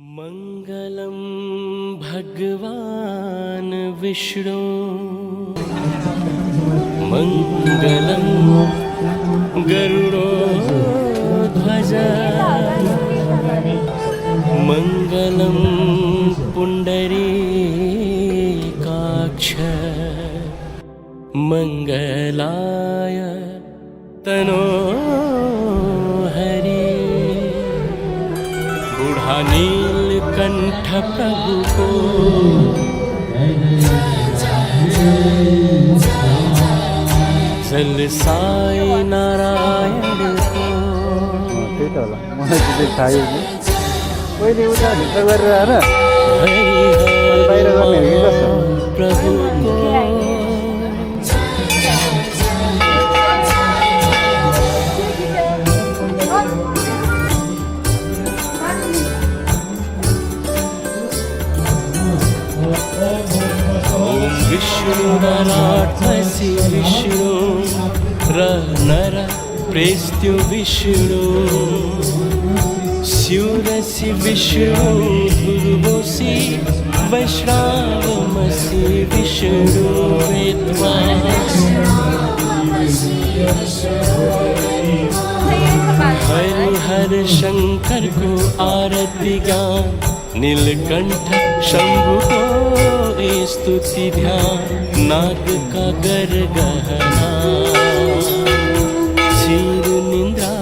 मङ्गलं भगवान् विष्णु मङ्गलं गरुडध्वज मङ्गलं पुण्डरीकाक्ष मङ्गलाय तनोहरि बूढ़ा नीलकंठ प्रभु को जल साई नारायण को प्रभु को विष्णु नरात्मसि विष्णु नर प्रेस्त्यु विष्णु स्यूरसि विष्णु ध्रुवोसि वैश्रावमसि विष्णु वेत्वा हरिहर शंकर को आरती गान नीलकंठ शंभु को स्तुति ध्यान नाग का गर गहना क्षीर निंद्रा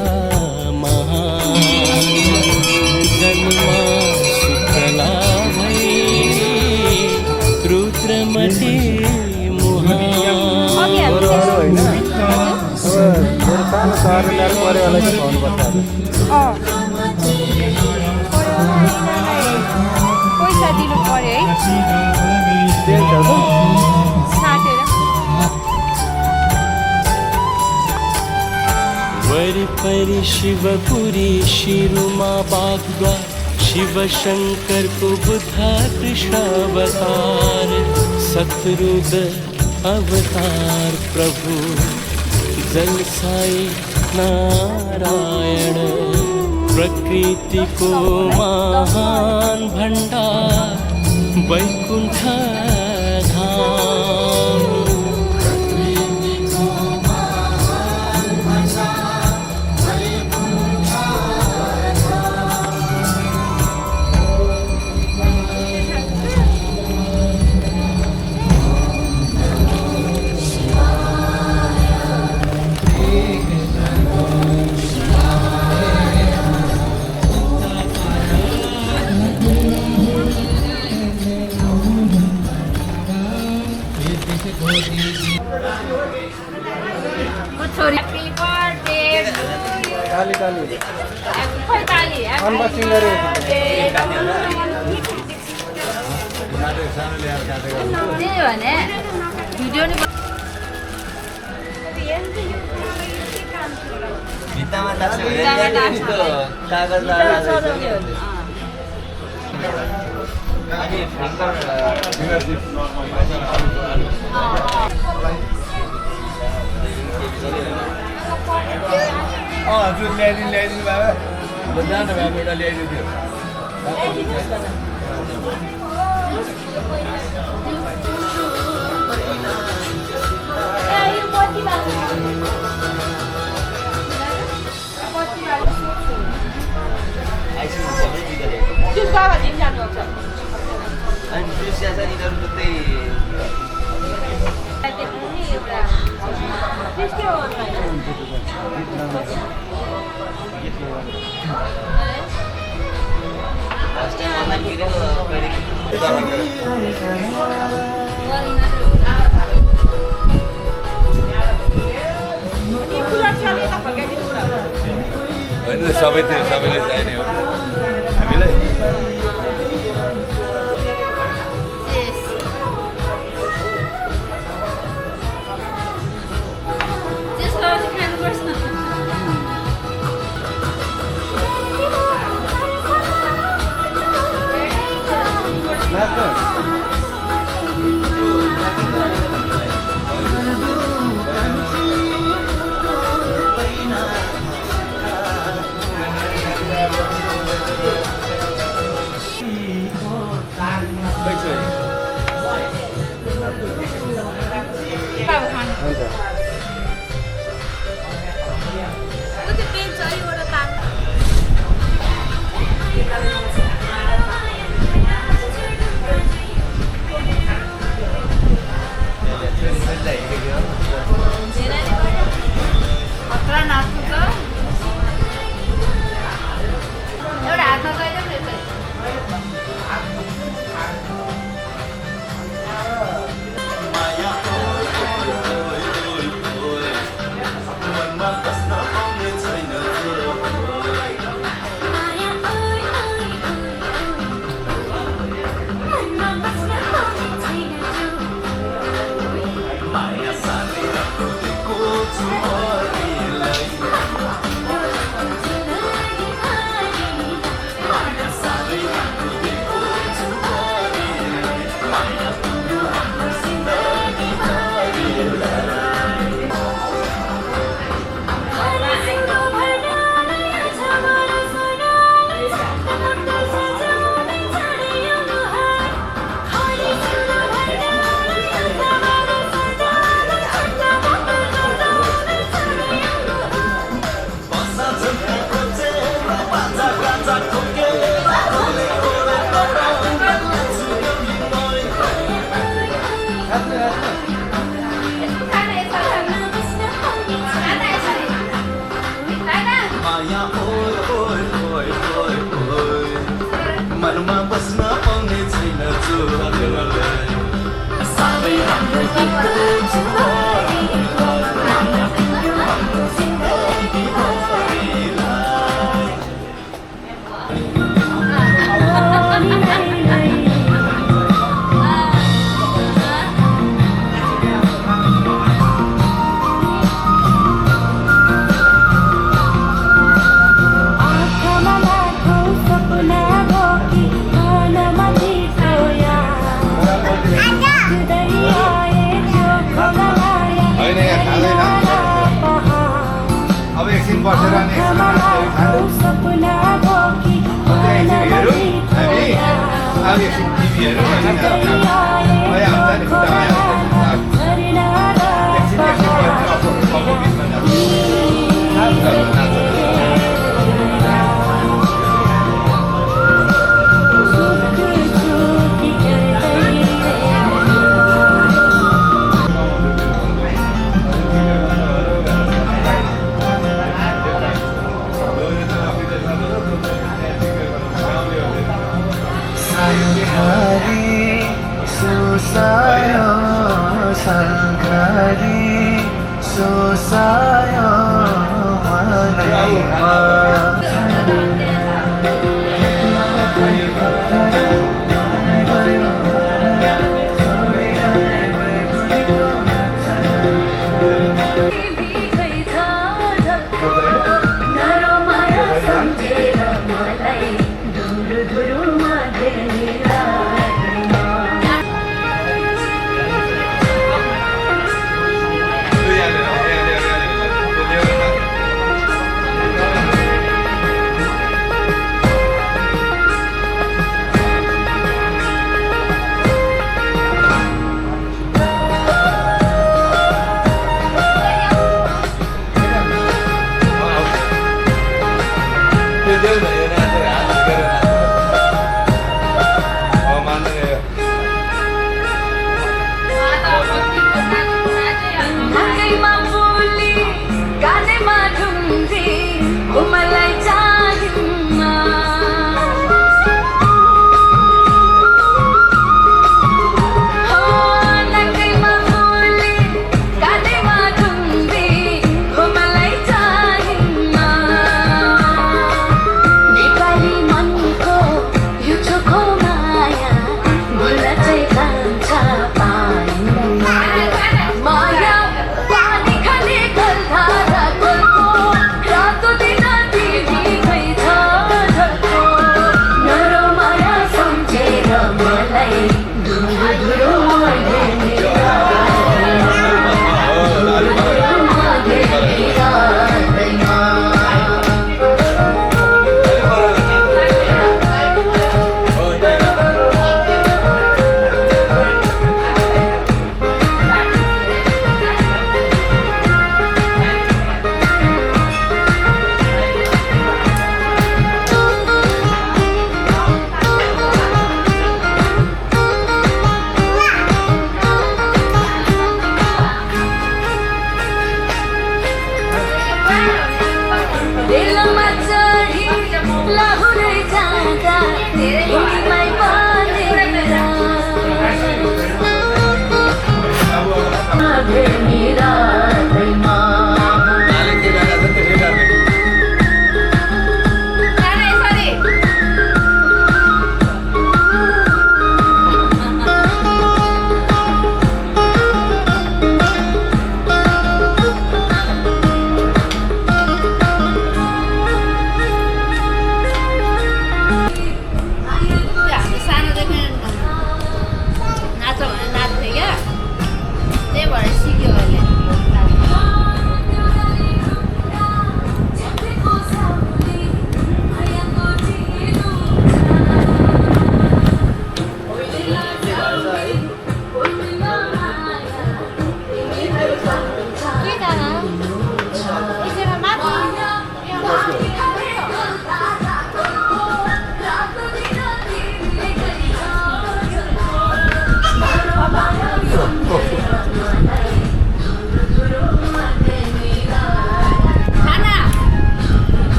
महान जन्मा शुक्ला भई रुद्रमति वरिपरि शिवपुरी शिरुमा बागवा शिव शंकर को बुधा कृष्णावतार सतरुद अवतार प्रभु जल साई नारायण प्रकृति को महान भंडार वैकुंठ धाम जुन ल्याइदिनु बाबा जाँदा भए एउटा ल्याइदिनु थियो सबैले चाहिने हो हामीलाई मनमा बस्न पाउने छैन चोरलाई सबै राम्रो गीतको जुवारीको हाम्रो जिन्दगी भरिलाई अब एकछिन बसेर नि हेरौँ हामी अब एकछिन टिभी हेरौँ भइहाल्छ नि खुट्टा एकछिन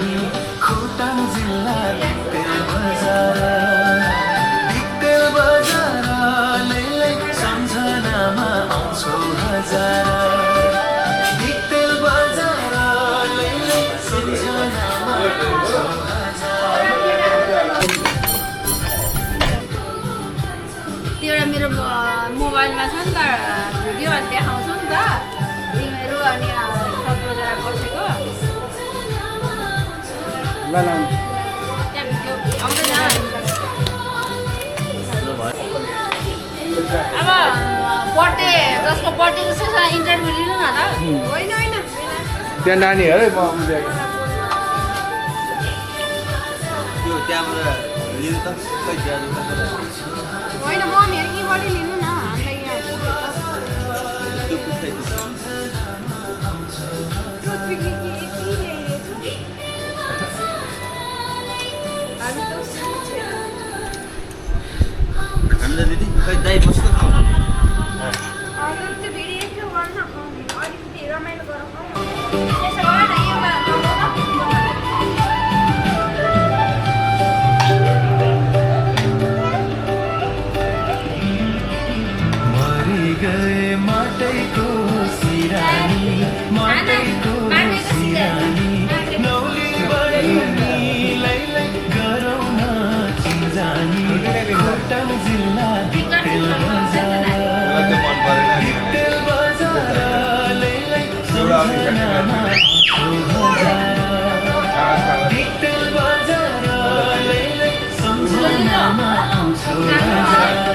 सिरानी खोटाङ जिल्ला दिक्तेल बजार दिक्तेल बजार लैलै सम्झनामा आउँछौ हजार दिक्तेल बजार लैलै सम्झनामा आउँछौ हजार त्यो एउटा मेरो मोबाइलमा छ नि त भिडियोहरू देखाउँछु नि त तिमीहरू अनि बजार बसेको त्यहाँ भिडियो आउँदैन अब बर्थडे जसको बर्थडेको सेसन इन्टरभ्यू लिनु न त होइन होइन त्यहाँ नानीहरू म त्यो त्यहाँबाट लिनु त खै जानु होइन मम्मीहरू यहीँबाट लिनु न हामीलाई यहाँ त्यो पुछ्दै हामीलाई दिदी खै दाइ बस्नु खाऊ मरि गए माटैको सिरानी माटैको सिरानी नौली बढी लैलै गरौँ न चिन्जानी खोटाङ जिल्ला दिक्तेल बजार दिक्तेल बजार लैलै सम्झनामा आउँछौ हजार दिक्तेल बजार लैलै सम्झनामा आउँछौ हजार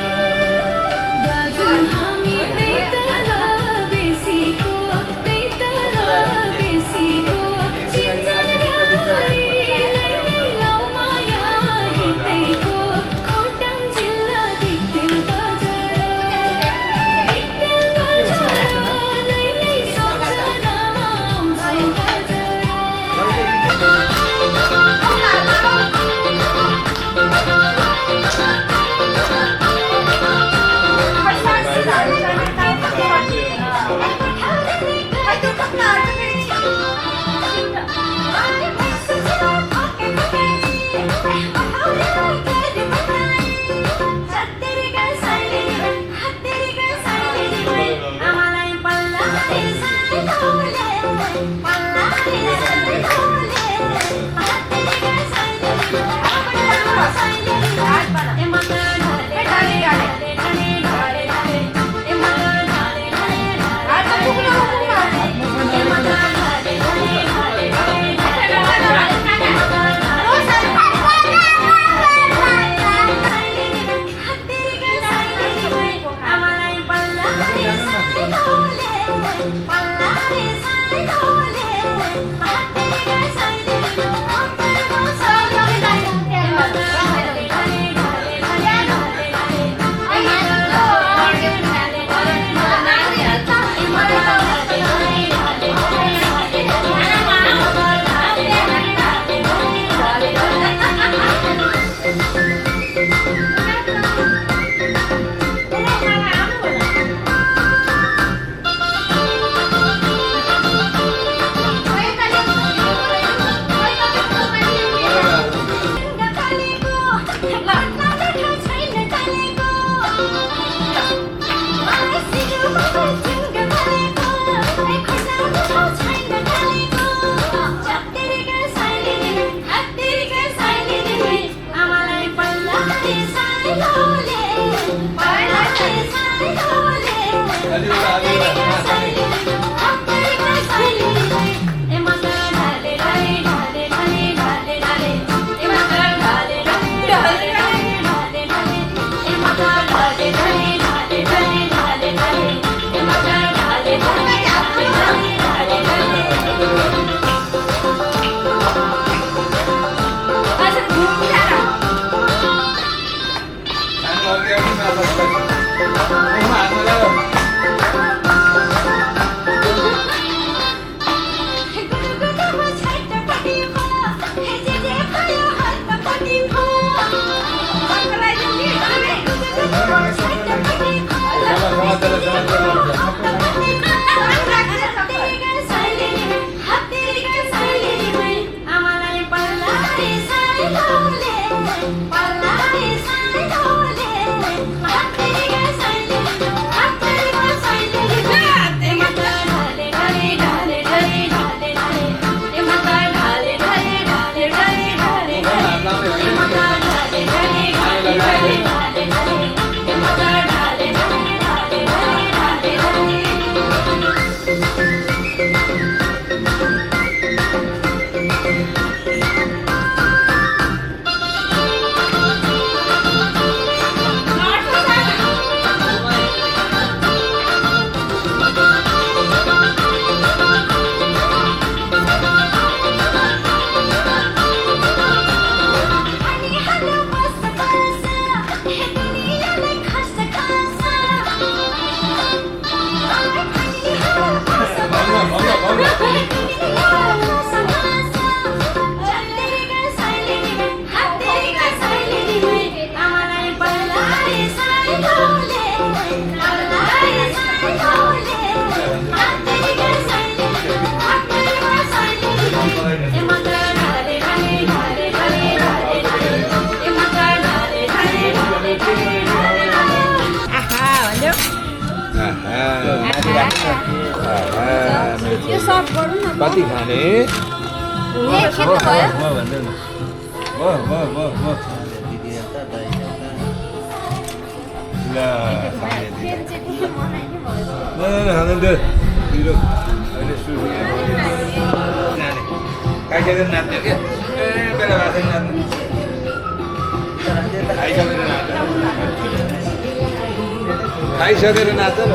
यो सर्भ गरौँ न कति खाने खेल्नु भयो म भन्दैन म ल खाँदैन त्यो पिरो अहिले सुरु नानी खाइसकेर नाच्ने क्या बेला भएको छैन नाच्नु खाइसकेर नाच्छ न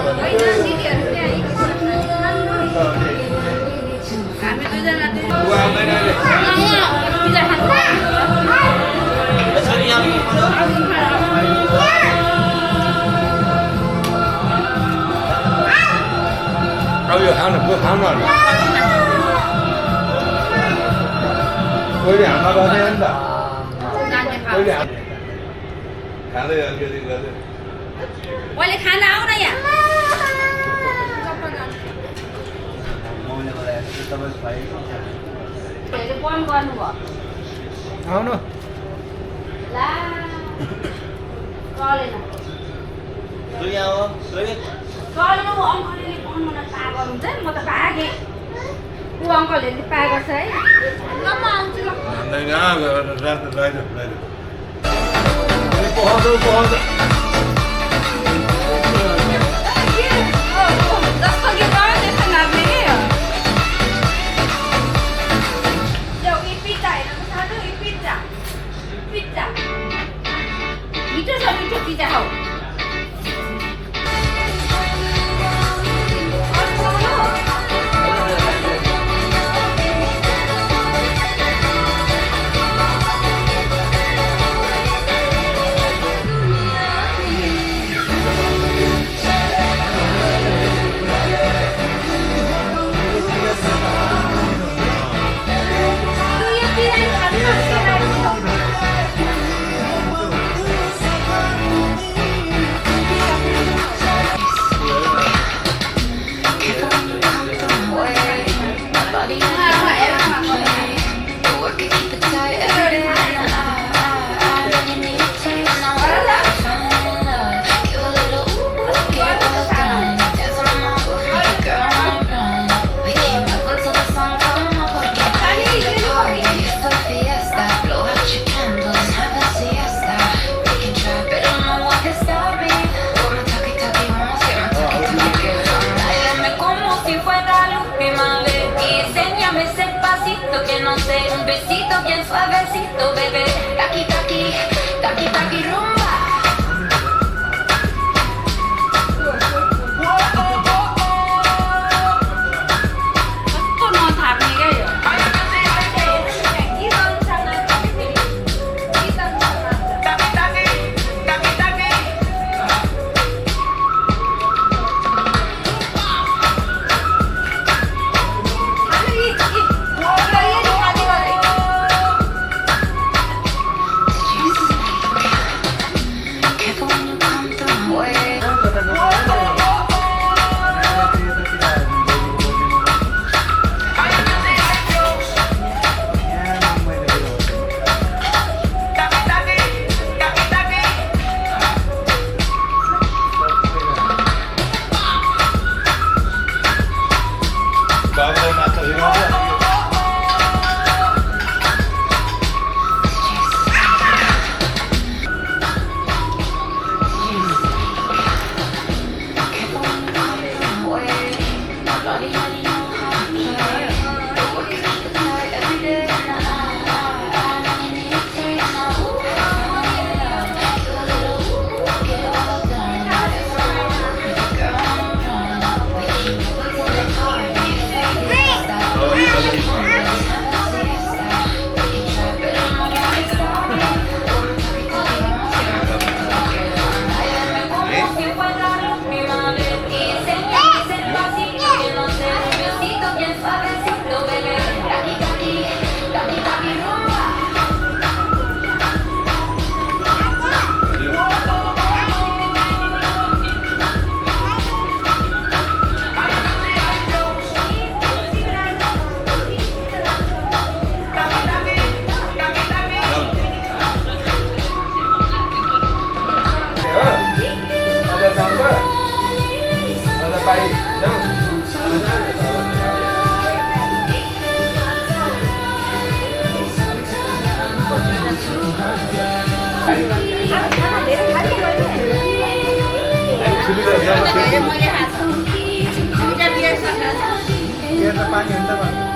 अब यो खानु खानु कोहीले हाम्रा गर्दैन नि त कोहीले खाँदै अलिकति गर्दै मैले खाना आउन यहाँ बन्द गर्नुभयो आउनु ला चलेन चल्नु अङ्कलले फोन मलाई पा गर्नुहुन्छ म त भागेँ ऊ अङ्कलहरूले पा गर्छ है ल म आउँछु ल जस्तो कि गयो त्यस्तो नाच्ने कि यो यी पिज्जा हेर्नु सानो यी पिज्जा मिठो छ मिठो पिज्जा हौ Un besito bien suavecito, bebé. Taki, taki, taki, taki, rumba. कस्तो नथाप्ने क्या यो धेरै मैले खाएको छ। एउटा बियर सकेर छ। बियर त पानी हुन्छ